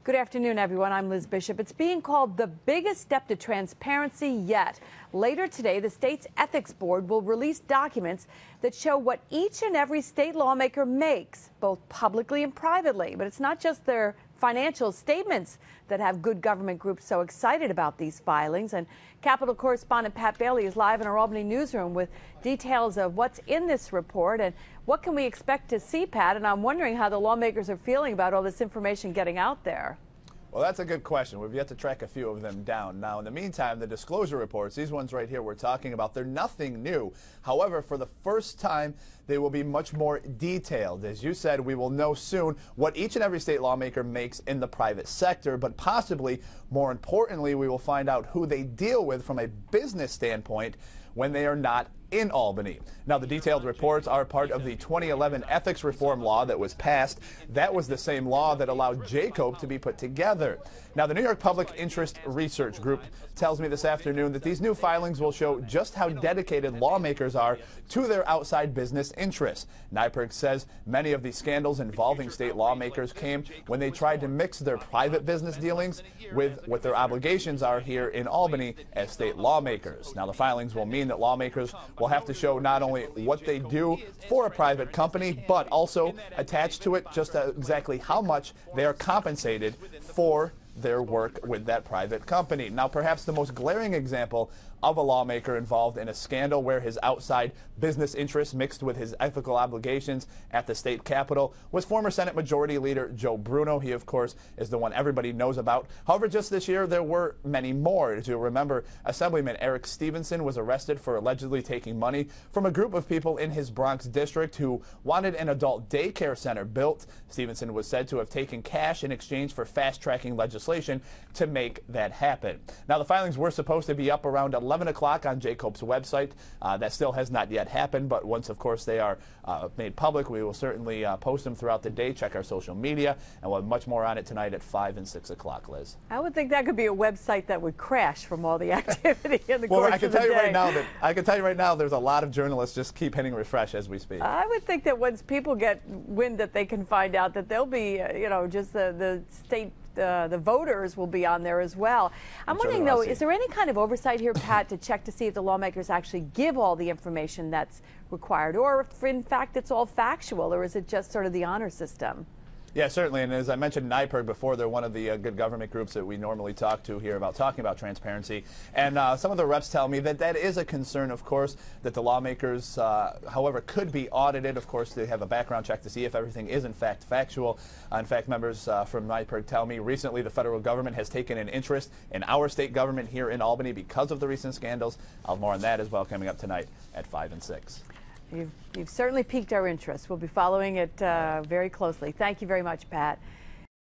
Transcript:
Good afternoon, everyone. I'm Liz Bishop. It's being called the biggest step to transparency yet. Later today, the state's ethics board will release documents that show what each and every state lawmaker makes, both publicly and privately. But it's not just their financial statements that have good government groups so excited about these filings. And Capitol correspondent Pat Bailey is live in our Albany newsroom with details of what's in this report and what can we expect to see, Pat. And I'm wondering how the lawmakers are feeling about all this information getting out there. Well, that's a good question. We've yet to track a few of them down. Now, in the meantime, the disclosure reports, these ones right here we're talking about, they're nothing new. However, for the first time, they will be much more detailed. As you said, we will know soon what each and every state lawmaker makes in the private sector, but possibly, more importantly, we will find out who they deal with from a business standpoint when they are not in Albany. Now, the detailed reports are part of the 2011 ethics reform law that was passed. That was the same law that allowed JCOPE to be put together. Now, the New York Public Interest Research Group tells me this afternoon that these new filings will show just how dedicated lawmakers are to their outside business interests. NYPIRG says many of these scandals involving state lawmakers came when they tried to mix their private business dealings with what their obligations are here in Albany as state lawmakers. Now, the filings will mean that lawmakers will have to show not only what they do for a private company, but also attached to it just exactly how much they are compensated for their work with that private company. Now, perhaps the most glaring example of a lawmaker involved in a scandal where his outside business interests mixed with his ethical obligations at the state capitol was former Senate Majority Leader Joe Bruno. He, of course, is the one everybody knows about. However, just this year, there were many more. As you'll remember, Assemblyman Eric Stevenson was arrested for allegedly taking money from a group of people in his Bronx district who wanted an adult daycare center built. Stevenson was said to have taken cash in exchange for fast-tracking legislation to make that happen. Now, the filings were supposed to be up around 11 o'clock on JCOPE's website. That still has not yet happened, but once, of course, they are made public, we will certainly post them throughout the day. Check our social media, and we'll have much more on it tonight at 5 and 6 o'clock, Liz. I would think that could be a website that would crash from all the activity in the course I can of the tell you day. right now that I can tell you right now there's a lot of journalists just keep hitting refresh as we speak. I would think that once people get wind that they can find out that they'll be, just the state. The voters will be on there as well. I'm wondering, though, is there any kind of oversight here, Pat, to check to see if the lawmakers actually give all the information that's required, or if, in fact, it's all factual, or is it just sort of the honor system? Yeah, certainly. And as I mentioned NYPIRG before, they're one of the good government groups that we normally talk to here about talking about transparency. And some of the reps tell me that that is a concern, of course, that the lawmakers, however, could be audited. Of course, they have a background check to see if everything is, in fact, factual. In fact, members from NYPIRG tell me recently the federal government has taken an interest in our state government here in Albany because of the recent scandals. I'll have more on that as well coming up tonight at 5 and 6. You've certainly piqued our interest. We'll be following it very closely. Thank you very much, Pat.